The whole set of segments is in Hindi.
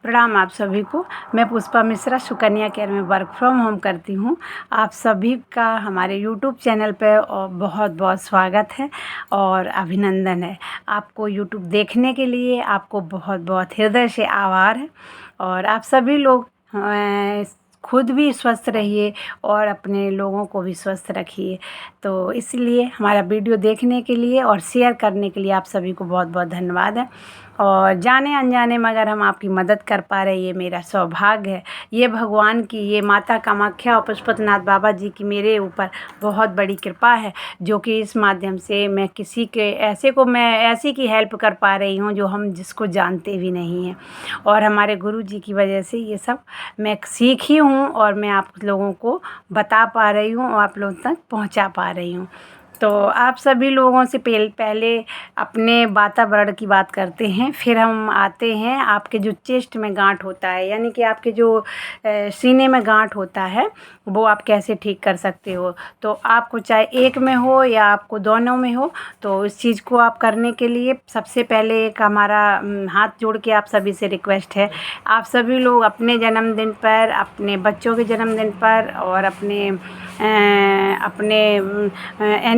प्रणाम आप सभी को। मैं पुष्पा मिश्रा सुकन्या केयर में वर्क फ्रॉम होम करती हूँ। आप सभी का हमारे यूट्यूब चैनल पे बहुत बहुत स्वागत है और अभिनंदन है। आपको यूट्यूब देखने के लिए आपको बहुत बहुत हृदय से आभार है। और आप सभी लोग खुद भी स्वस्थ रहिए और अपने लोगों को भी स्वस्थ रखिए। तो इसलिए हमारा वीडियो देखने के लिए और शेयर करने के लिए आप सभी को बहुत बहुत धन्यवाद है। और जाने अनजाने में अगर हम आपकी मदद कर पा रहे, ये मेरा सौभाग्य है। ये भगवान की, ये माता कामाख्या और पशुपतिनाथ बाबा जी की मेरे ऊपर बहुत बड़ी कृपा है, जो कि इस माध्यम से मैं किसी के ऐसे की हेल्प कर पा रही हूँ जो हम जिसको जानते भी नहीं हैं। और हमारे गुरु जी की वजह से ये सब मैं सीखी हूँ और मैं आप लोगों को बता पा रही हूँ और आप लोगों तक पहुँचा पा रही हूँ। तो आप सभी लोगों से पहले अपने वातावरण की बात करते हैं, फिर हम आते हैं आपके जो चेस्ट में गांठ होता है, यानी कि आपके जो सीने में गांठ होता है, वो आप कैसे ठीक कर सकते हो। तो आपको चाहे एक में हो या आपको दोनों में हो, तो इस चीज़ को आप करने के लिए सबसे पहले एक हमारा हाथ जोड़ के आप सभी से रिक्वेस्ट है, आप सभी लोग अपने जन्मदिन पर, अपने बच्चों के जन्मदिन पर और अपने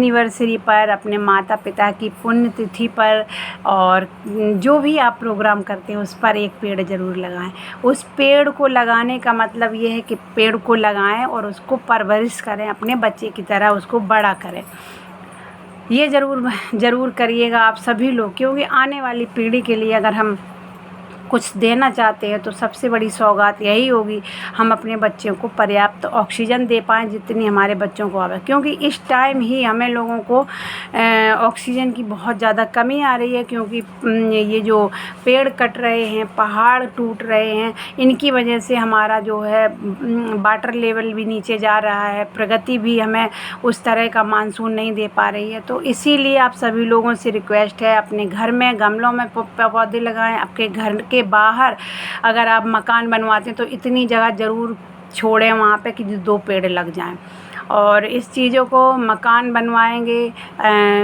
एनिवर्सरी पर, अपने माता पिता की पुण्यतिथि पर और जो भी आप प्रोग्राम करते हैं उस पर एक पेड़ ज़रूर लगाएं। उस पेड़ को लगाने का मतलब ये है कि पेड़ को लगाएं और उसको परवरिश करें, अपने बच्चे की तरह उसको बड़ा करें। ये ज़रूर करिएगा आप सभी लोग, क्योंकि आने वाली पीढ़ी के लिए अगर हम कुछ देना चाहते हैं तो सबसे बड़ी सौगात यही होगी, हम अपने बच्चों को पर्याप्त ऑक्सीजन दे पाएँ जितनी हमारे बच्चों को आवे। क्योंकि इस टाइम ही हमें लोगों को ऑक्सीजन की बहुत ज़्यादा कमी आ रही है, क्योंकि ये जो पेड़ कट रहे हैं, पहाड़ टूट रहे हैं, इनकी वजह से हमारा जो है वाटर लेवल भी नीचे जा रहा है, प्रगति भी हमें उस तरह का मानसून नहीं दे पा रही है। तो इसीलिए आप सभी लोगों से रिक्वेस्ट है, अपने घर में गमलों में पौधे लगाएं। आपके घर के बाहर अगर आप मकान बनवाते हैं तो इतनी जगह ज़रूर छोड़ें वहाँ पे कि 2 पेड़ लग जाएं। और इस चीज़ों को मकान बनवाएंगे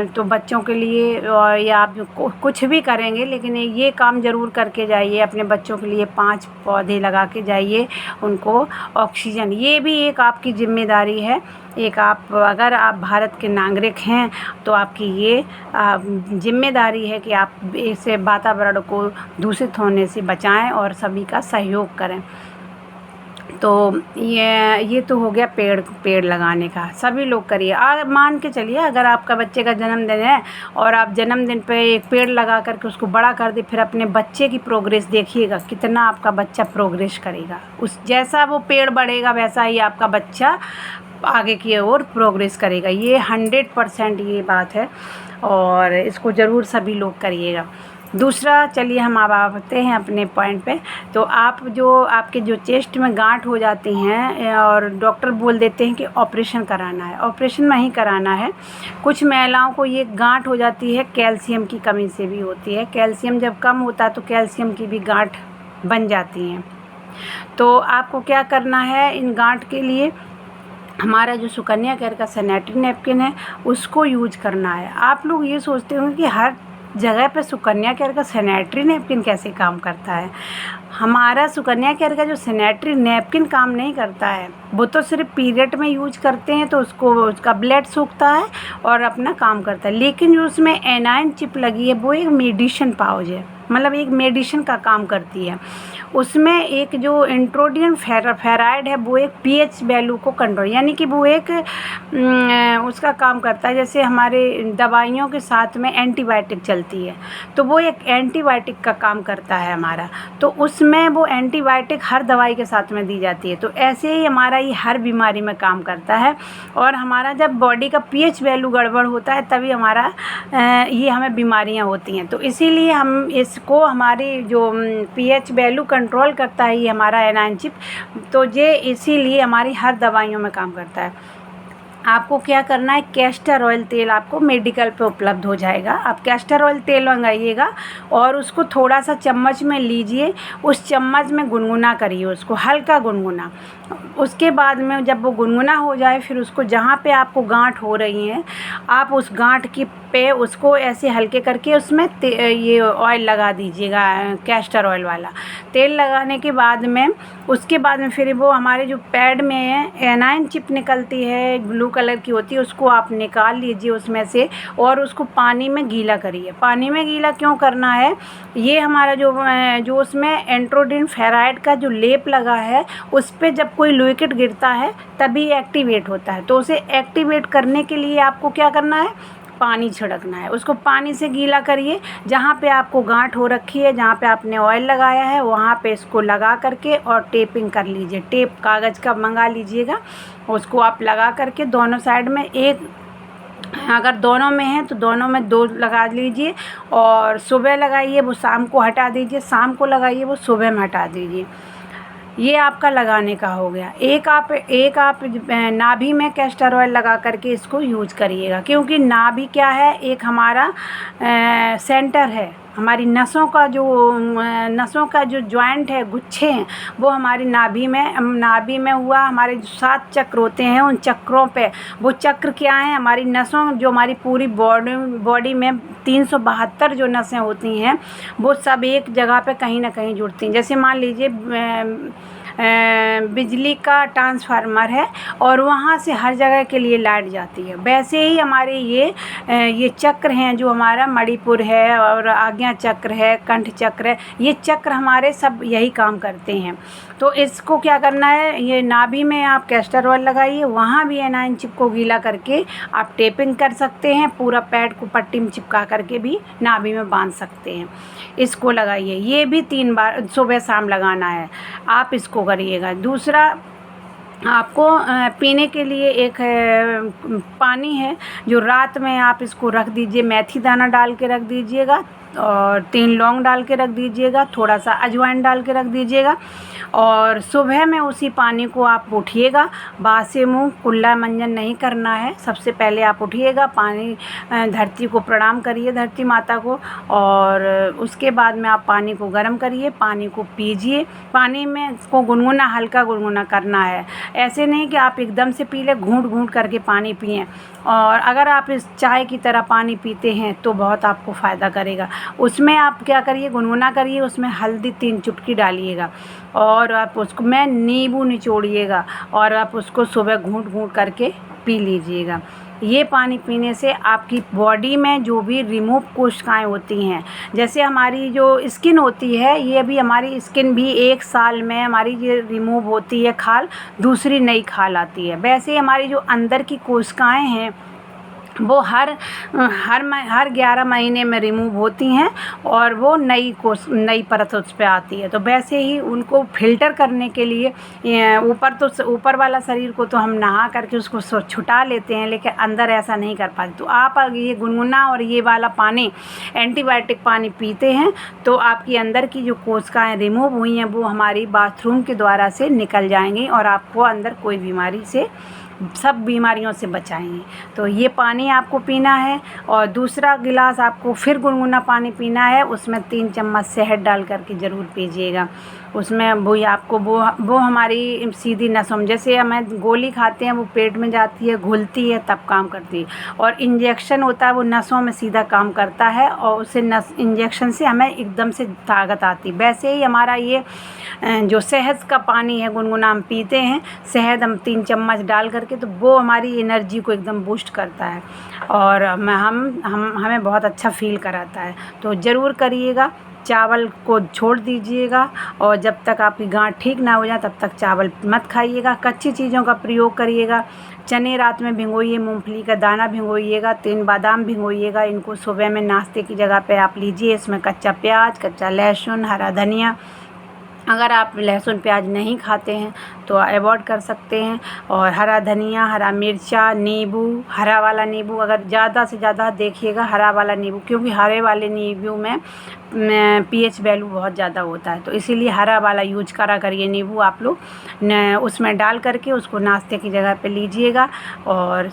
तो बच्चों के लिए या आप कुछ भी करेंगे, लेकिन ये काम ज़रूर करके जाइए, अपने बच्चों के लिए 5 पौधे लगा के जाइए, उनको ऑक्सीजन। ये भी एक आपकी जिम्मेदारी है। अगर आप भारत के नागरिक हैं तो आपकी ये जिम्मेदारी है कि आप इसे वातावरण को दूषित होने से बचाएं और सभी का सहयोग करें। तो ये तो हो गया पेड़ लगाने का, सभी लोग करिए। मान के चलिए अगर आपका बच्चे का जन्मदिन है और आप जन्मदिन पे एक पेड़ लगा करके उसको बड़ा कर दे, फिर अपने बच्चे की प्रोग्रेस देखिएगा, कितना आपका बच्चा प्रोग्रेस करेगा। जैसा वो पेड़ बढ़ेगा वैसा ही आपका बच्चा आगे की ओर प्रोग्रेस करेगा। ये 100% ये बात है और इसको ज़रूर सभी लोग करिएगा। दूसरा, चलिए हम अब आते हैं अपने पॉइंट पे। तो आपके जो चेस्ट में गांठ हो जाती हैं और डॉक्टर बोल देते हैं कि ऑपरेशन कराना है, ऑपरेशन नहीं कराना है। कुछ महिलाओं को ये गांठ हो जाती है कैल्शियम की कमी से भी होती है। कैल्शियम जब कम होता है तो कैल्शियम की भी गांठ बन जाती हैं। तो आपको क्या करना है, इन गांठ के लिए हमारा जो सुकन्या केयर का सैनिटरी नैपकिन है उसको यूज करना है। आप लोग ये सोचते होंगे कि हर जगह पे सुकन्या केयर का सैनिटरी नैपकिन कैसे काम करता है। हमारा सुकन्या केयर का जो सैनिटरी नैपकिन काम नहीं करता है, वो तो सिर्फ पीरियड में यूज करते हैं तो उसका ब्लड सूखता है और अपना काम करता है। लेकिन जो उसमें एनाइन चिप लगी है वो एक मेडिसिन पाउच है, मतलब एक मेडिसिन का काम करती है। उसमें एक जो इंट्रोडियन फेराइड है वो एक पीएच वैल्यू को कंट्रोल, यानी कि वो एक उसका काम करता है। जैसे हमारे दवाइयों के साथ में एंटीबायोटिक चलती है तो वो एक एंटीबायोटिक का काम करता है हमारा, तो उसमें वो एंटीबायोटिक हर दवाई के साथ में दी जाती है। तो ऐसे ही हमारा ये हर बीमारी में काम करता है। और हमारा जब बॉडी का पीएच वैल्यू गड़बड़ होता है तभी ये हमें बीमारियां होती हैं। तो इसीलिए हम इसको, हमारी जो पीएच वैल्यू कंट्रोल करता है ये हमारा एनाइन चिप, तो ये इसीलिए हमारी हर दवाइयों में काम करता है। आपको क्या करना है, कैस्टर ऑयल तेल आपको मेडिकल पे उपलब्ध हो जाएगा। आप कैस्टर ऑयल तेल मंगाइएगा और उसको थोड़ा सा चम्मच में लीजिए, उस चम्मच में गुनगुना करिए, उसको हल्का गुनगुना। उसके बाद में जब वो गुनगुना हो जाए फिर उसको, जहाँ पे आपको गांठ हो रही हैं, आप उस गांठ की पे उसको ऐसे हल्के करके उसमें ये ऑयल लगा दीजिएगा, कैस्टर ऑयल वाला। तेल लगाने के बाद में उसके बाद में फिर वो हमारे जो पैड में एनाइन चिप निकलती है, ब्लू कलर की होती है, उसको आप निकाल लीजिए उसमें से और उसको पानी में गीला करिए। पानी में गीला क्यों करना है? ये हमारा जो उसमें एंट्रोडिन फेराइड का जो लेप लगा है उस पे जब कोई लिक्विड गिरता है तभी एक्टिवेट होता है। तो उसे एक्टिवेट करने के लिए आपको क्या करना है? पानी छिड़कना है। उसको पानी से गीला करिए। जहाँ पे आपको गांठ हो रखी है, जहाँ पे आपने ऑयल लगाया है, वहाँ पे इसको लगा करके और टेपिंग कर लीजिए। टेप कागज़ का मंगा लीजिएगा, उसको आप लगा करके दोनों साइड में एक, अगर दोनों में है तो दोनों में 2 लगा लीजिए और सुबह लगाइए, वो शाम को हटा दीजिए, शाम को लगाइए, वो सुबह में हटा दीजिए। ये आपका लगाने का हो गया। एक आप नाभि में कैस्टर ऑयल लगा करके इसको यूज करिएगा, क्योंकि नाभि क्या है? एक हमारा सेंटर है। हमारी नसों का जो जॉइंट है, गुच्छे हैं, वो हमारी नाभि में हुआ। हमारे जो 7 चक्र होते हैं, उन चक्रों पे, वो चक्र क्या हैं? हमारी नसों, जो हमारी पूरी बॉडी में 372 जो नसें होती हैं, वो सब एक जगह पे कहीं ना कहीं जुड़ती हैं। जैसे मान लीजिए बिजली का ट्रांसफार्मर है और वहाँ से हर जगह के लिए लाइट जाती है, वैसे ही हमारे ये चक्र हैं, जो हमारा मणिपुर है और आज्ञा चक्र है, कंठ चक्र है, ये चक्र हमारे सब यही काम करते हैं। तो इसको क्या करना है? ये नाभि में आप कैस्टर ऑयल लगाइए, वहाँ भी एनाइन चिप को गीला करके आप टेपिंग कर सकते हैं। पूरा पैड को पट्टी में चिपका करके भी नाभि में बांध सकते हैं। इसको लगाइए। ये भी 3 बार सुबह शाम लगाना है, आप इसको करिएगा। दूसरा, आपको पीने के लिए एक पानी है, जो रात में आप इसको रख दीजिए, मेथी दाना डाल के रख दीजिएगा और 3 लौंग डाल के रख दीजिएगा, थोड़ा सा अजवाइन डाल के रख दीजिएगा और सुबह में उसी पानी को आप उठिएगा। बासे मुँह कुल्ला मंजन नहीं करना है। सबसे पहले आप उठिएगा, पानी धरती को प्रणाम करिए, धरती माता को, और उसके बाद में आप पानी को गर्म करिए, पानी को पीजिए। पानी में इसको गुनगुना, हल्का गुनगुना करना है। ऐसे नहीं कि आप एकदम से पी लें, घूंट घूंट करके पानी पिएं। और अगर आप इस चाय की तरह पानी पीते हैं तो बहुत आपको फ़ायदा करेगा। उसमें आप क्या करिए? गुनगुना करिए, उसमें हल्दी 3 चुटकी डालिएगा और आप उसको में नींबू निचोड़िएगा और आप उसको सुबह घूंट घूंट करके पी लीजिएगा। ये पानी पीने से आपकी बॉडी में जो भी रिमूव कोशिकाएं होती हैं, जैसे हमारी जो स्किन होती है, ये भी हमारी स्किन भी 1 साल में हमारी ये रिमूव होती है खाल, दूसरी नई खाल आती है। वैसे ही हमारी जो अंदर की कोशिकाएं हैं वो हर 11 महीने में रिमूव होती हैं और वो नई परत उस पर आती है। तो वैसे ही उनको फ़िल्टर करने के लिए ऊपर वाला शरीर को तो हम नहा करके उसको छुटा लेते हैं, लेकिन अंदर ऐसा नहीं कर पाते। तो आप अगर ये गुनगुना और ये वाला पानी, एंटीबायोटिक पानी पीते हैं तो आपकी अंदर की जो कोशिकाएं रिमूव हुई हैं वो हमारी बाथरूम के द्वारा से निकल जाएंगी और आपको अंदर कोई बीमारी से, सब बीमारियों से बचाएंगे। तो ये पानी आपको पीना है और दूसरा गिलास आपको फिर गुनगुना पानी पीना है, उसमें 3 चम्मच शहद डाल करके ज़रूर पीजिएगा। उसमें वही आपको वो हमारी सीधी नसों में, जैसे हमें गोली खाते हैं वो पेट में जाती है, घुलती है, तब काम करती है, और इंजेक्शन होता है वो नसों में सीधा काम करता है और उससे इंजेक्शन से हमें एकदम से ताकत आती है। वैसे ही हमारा ये जो शहद का पानी है गुनगुना हम पीते हैं, शहद हम 3 चम्मच डाल करके, तो वो हमारी एनर्जी को एकदम बूस्ट करता है और हमें बहुत अच्छा फील कराता है। तो ज़रूर करिएगा। चावल को छोड़ दीजिएगा और जब तक आपकी गांठ ठीक ना हो जाए तब तक चावल मत खाइएगा। कच्ची चीज़ों का प्रयोग करिएगा। चने रात में भिगोइए, मूंगफली का दाना भिगोइएगा, 3 बादाम भिगोइएगा। इनको सुबह में नाश्ते की जगह पे आप लीजिए। इसमें कच्चा प्याज, कच्चा लहसुन, हरा धनिया, अगर आप लहसुन प्याज नहीं खाते हैं तो अवॉइड कर सकते हैं, और हरा धनिया, हरा मिर्चा, नींबू, हरा वाला नींबू, अगर ज़्यादा से ज़्यादा देखिएगा हरा वाला नींबू, क्योंकि हरे वाले नींबू में pH वैल्यू बहुत ज़्यादा होता है, तो इसीलिए हरा वाला यूज करा करिए नींबू आप लोग। उसमें डाल करके उसको नाश्ते की जगह पे लीजिएगा और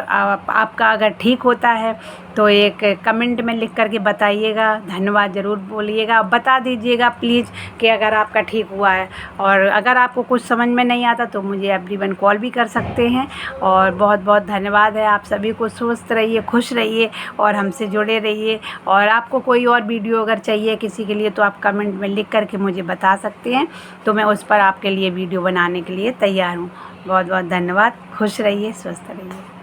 आपका अगर ठीक होता है तो एक कमेंट में लिख कर के बताइएगा, धन्यवाद ज़रूर बोलिएगा, बता दीजिएगा प्लीज़ कि अगर आपका ठीक हुआ है। और अगर आपको कुछ समझ में नहीं आता तो मुझे एवरीवन कॉल भी कर सकते हैं। और बहुत बहुत धन्यवाद है, आप सभी को स्वस्थ रहिए, खुश रहिए और हमसे जुड़े रहिए। और आपको कोई और वीडियो अगर चाहिए किसी के लिए तो आप कमेंट में लिख कर के मुझे बता सकते हैं, तो मैं उस पर आपके लिए वीडियो बनाने के लिए तैयार हूँ। बहुत बहुत धन्यवाद, खुश रहिए, स्वस्थ रहिए।